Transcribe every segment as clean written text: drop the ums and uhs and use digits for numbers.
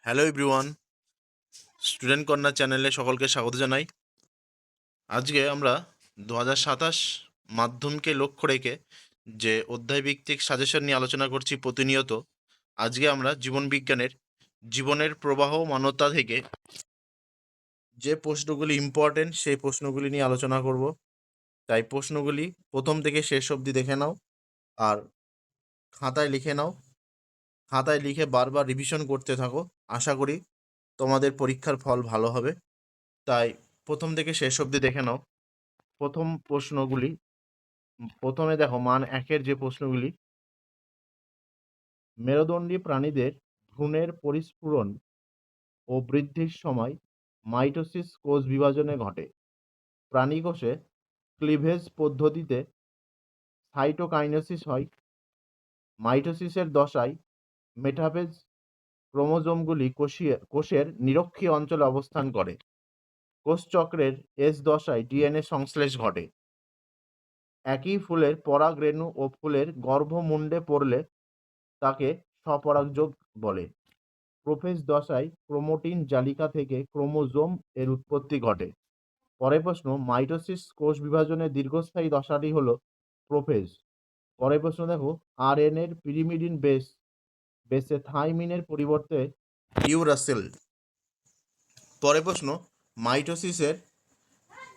Hello everyone, student corner চ্যানেলে সকলকে স্বাগত জানাই। আজকে আমরা 2027 মাধ্যমকে লক্ষ্য রেখে যে অধ্যায়ভিত্তিক সাজেশন নিয়ে আলোচনা করছি প্রতিনিয়ত। আজকে আমরা জীবন বিজ্ঞানের জীবনের প্রবাহ মানবতা থেকে যে প্রশ্নগুলি ইম্পর্টেন্ট সেই প্রশ্নগুলি নিয়ে আলোচনা করব। তাই প্রশ্নগুলি প্রথম থেকে শেষ অবধি দেখে নাও আর খাতায় লিখে নাও। খাতায় লিখে বারবার রিভিশন করতে থাকো। আশা করি তোমাদের পরীক্ষার ফল ভালো হবে। তাই প্রথম থেকে শেষ অবধি দেখে নাও। প্রথম প্রশ্নগুলি প্রথমে দেখো, মান 1-এর যে প্রশ্নগুলি, মেরুদণ্ডী প্রাণীদের ভ্রূণের পরিস্ফুরণ ও বৃদ্ধির সময় মাইটোসিস কোষ বিভাজনে ঘটে। প্রাণী কোষে ক্লিভেজ পদ্ধতিতে সাইটোকাইনেসিস হয়। মাইটোসিসের দশায় মেটাফেজ ক্রোমোজোমগুলি কোষের নিরক্ষীয় অঞ্চলে অবস্থান করে। কোষচক্রের এস দশায় ডিএনএ সংশ্লেষ ঘটে। একই ফুলের পরাগ রেণু ও ফুলের গর্ভমুণ্ডে পড়লে তাকে স্বপরাগযোগ বলে। প্রোফেজ দশায় ক্রোমাটিন জালিকা থেকে ক্রোমোজোম এর উৎপত্তি ঘটে। পরের প্রশ্ন, মাইটোসিস কোষ বিভাজনের দীর্ঘস্থায়ী দশাটি হলো প্রোফেজ। পরের প্রশ্ন দেখো, আরএনএর পিরিমিডিন বেসে থাইমিনের পরিবর্তে ইউরাসিল। পরের প্রশ্ন, মাইটোসিসের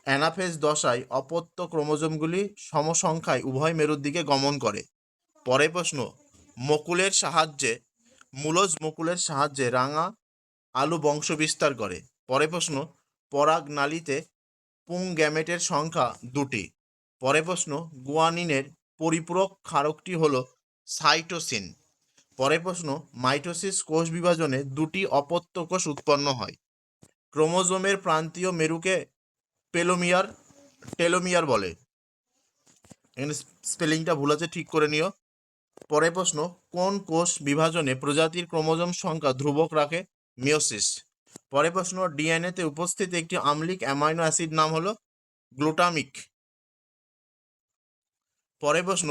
অ্যানাফেজ দশায় অপত্য ক্রোমোজোমগুলি সমসংখ্যায় উভয় মেরুর দিকে গমন করে। পরের প্রশ্ন, মূলজ মুকুলের সাহায্যে রাঙা আলু বংশ বিস্তার করে। পরের প্রশ্ন, পরাগ নালীতে পুং গ্যামেটের সংখ্যা 2টি। পরের প্রশ্ন, গুয়ানিনের পরিপূরক ক্ষারকটি হল সাইটোসিন। পরের প্রশ্ন, মাইটোসিস কোষ বিভাজনে 2টি অপত্য কোষ উৎপন্ন হয়। ক্রোমোজোমের প্রান্তীয় মেরুকে টেলোমিয়ার বলে। এখানে স্পেলিংটা ভুল আছে, ঠিক করে নিও। পরের প্রশ্ন, কোন কোষ বিভাজনে প্রজাতির ক্রোমোজোম সংখ্যা ধ্রুবক রাখে? মিওসিস। পরের প্রশ্ন, ডিএনএতে উপস্থিত একটি আম্লিক অ্যামাইনো অ্যাসিড নাম হলো গ্লুটামিক। পরের প্রশ্ন,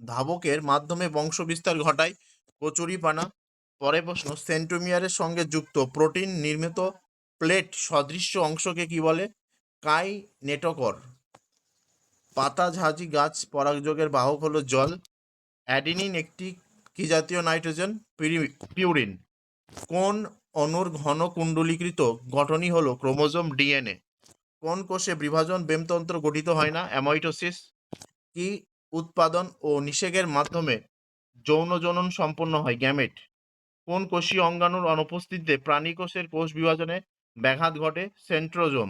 ধাবকের মাধ্যমে বংশ বিস্তার ঘটায় কচুরিপানা। পরের প্রশ্ন, সেন্ট্রোমিয়ারের সঙ্গে যুক্ত প্রোটিন নির্মিত প্লেট সদৃশ্য অংশকে কি বলে? কাইনেটোকর। পাতাঝাজি গাছ পরাগযোগের বাহক হলো জল। অ্যাডিনিন একটি কি জাতীয় নাইট্রোজেন? পিউরিন। কোন অণুর ঘন কুণ্ডলীকৃত গঠনই হলো ক্রোমোজোম ডিএনএ? কোন কোষে বিভাজন বেমতন্ত্র গঠিত হয় না? অ্যামাইটোসিস। কি উৎপাদন ও নিষেকের মাধ্যমে যৌন জনন সম্পন্ন হয়? গ্যামেট। কোন কোষীয় অঙ্গাণুর অনুপস্থিতিতে প্রাণী কোষের কোষ বিভাজনে ব্যাঘাত ঘটে? সেন্ট্রোজোম।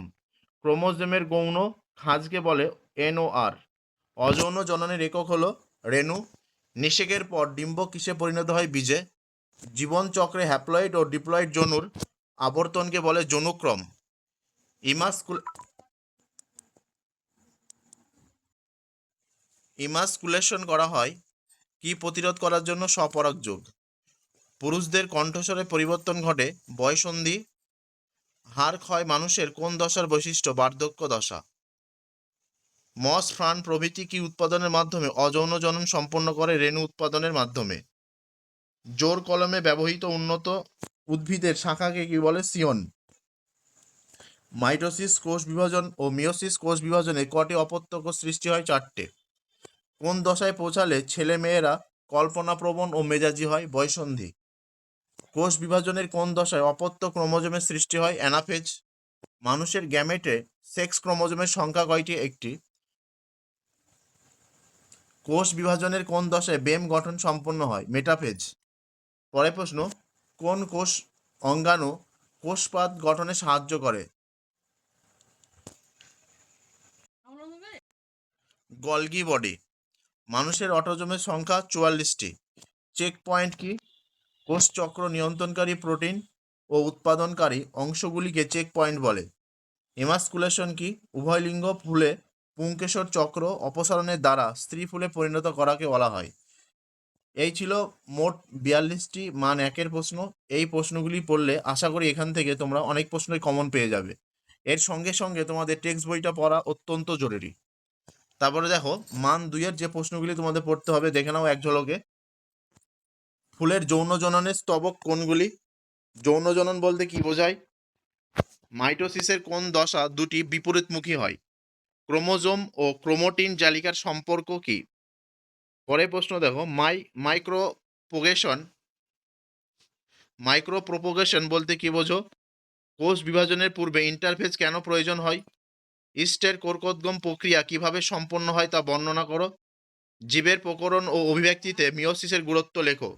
ক্রোমোজোমের গৌণ খাঁজকে বলে এনওআর। অযৌন জননের একক হলো রেণু। নিষেকের পর ডিম্বক কিসে পরিণত হয়? বীজে। জীবন চক্রে হ্যাপ্লয়েড ও ডিপ্লয়েড যনুর আবর্তনকে বলে যৌনক্রম। ইমাস্কুলেশন করা হয় কি প্রতিরোধ করার জন্য? স্বপরাগযোগ। পুরুষদের কণ্ঠস্বরে পরিবর্তন ঘটে বয়ঃসন্ধি। হাড় ক্ষয় মানুষের কোন দশার বৈশিষ্ট্য? বার্ধক্য দশা। মস, ফার্ন প্রভৃতি কি উৎপাদনের মাধ্যমে অযৌন জনন সম্পন্ন করে? রেণু উৎপাদনের মাধ্যমে। জোর কলমে ব্যবহৃত উন্নত উদ্ভিদের শাখাকে কি বলে? সিয়ন। মাইটোসিস কোষ বিভাজন ও মিওসিস কোষ বিভাজনে কটি অপত্য কোষ সৃষ্টি হয়? 4টে। কোন দশায় পৌঁছালে ছেলে মেয়েরা কল্পনাপ্রবণ ও মেজাজি হয়? বয়ঃসন্ধি। কোষ বিভাজনের কোন দশায় অপত্য ক্রোমোজোমের সৃষ্টি হয়? অ্যানাফেজ। মানুষের গ্যামেটে সেক্স ক্রোমোজোমের সংখ্যা কয়টি? 1টি। কোষ বিভাজনের কোন দশায় বেম গঠন সম্পন্ন হয়? মেটাফেজ। পরের প্রশ্ন, কোন কোষ অঙ্গাণু কোষপাত গঠনে সাহায্য করে? Golgi body. মানুষের অটোজোমের সংখ্যা 44টি। চেক পয়েন্ট কি? কোষ চক্র নিয়ন্ত্রণকারী প্রোটিন ও উৎপাদনকারী অংশগুলিকে চেক পয়েন্ট বলে। এমাস্কুলেশন কি? উভয় লিঙ্গ ফুলে পুংকেশর চক্র অপসারণের দ্বারা স্ত্রী ফুলে পরিণত করাকে বলা হয়। এই ছিল মোট 42টি মান 1-এর প্রশ্ন। এই প্রশ্নগুলি পড়লে আশা করি এখান থেকে তোমরা অনেক প্রশ্নই কমন পেয়ে যাবে। এর সঙ্গে সঙ্গে তোমাদের টেক্সট বইটা পড়া অত্যন্ত জরুরি। তারপরে দেখো, মান 2-এর যে প্রশ্নগুলি তোমাদের পড়তে হবে দেখে নাও এক ঝলকে। ফুলের যৌন জননের স্তবক কোনগুলি? যৌন জনন বলতে কি বোঝায়? মাইটোসিসের কোন দশা দুটি বিপরীতমুখী হয়? ক্রোমোজোম ও ক্রোমোটিন জালিকার সম্পর্ক কি? পরের প্রশ্ন দেখো, মাইক্রোপোগেশন মাইক্রোপ্রোপোগেশন বলতে কি বোঝো? কোষ বিভাজনের পূর্বে ইন্টারফেজ কেন প্রয়োজন হয়? ইস্টের কোষোদ্গম প্রক্রিয়া কিভাবে সম্পন্ন হয় তা বর্ণনা করো। জীবের প্রকরণ ও অভিব্যক্তিতে মিওসিসের গুরুত্ব লেখো।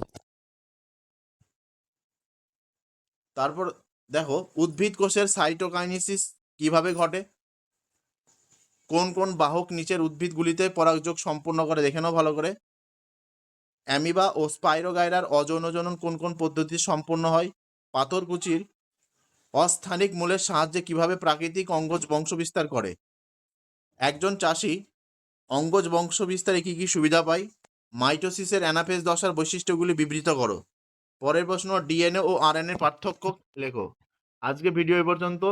তারপর দেখো, উদ্ভিদ কোষের সাইটোকাইনেসিস কিভাবে ঘটে? কোন কোন বাহক নিচের উদ্ভিদগুলিতে পরাগযোগ সম্পন্ন করে দেখে নাও ভালো করে। অ্যামিবা ও স্পাইরোগাইরার অযৌন জনন কোন কোন পদ্ধতি সম্পন্ন হয়? পাথরকুচির অস্থানিক মূলের সাহায্যে কিভাবে প্রাকৃতিক অঙ্গজ বংশবিস্তার করে? একজন চাষি অঙ্গজ বংশবিস্তারে কি কি সুবিধা পায়? মাইটোসিসের অ্যানাফেজ দশার বৈশিষ্ট্যগুলি বিবৃত করো। পরের প্রশ্ন, ডিএনএ ও আরএনএ পার্থক্য লেখো। আজকে ভিডিও এ পর্যন্ত।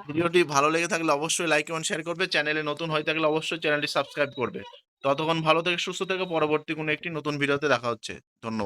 ভিডিওটি ভালো লেগে থাকলে অবশ্যই লাইক এবং শেয়ার করবে। চ্যানেলে নতুন হয়ে থাকলে অবশ্যই চ্যানেলটি সাবস্ক্রাইব করবে। ততক্ষণ ভালো থেকে সুস্থ থেকে পরবর্তী কোনো একটি নতুন ভিডিওতে দেখা হচ্ছে। ধন্যবাদ।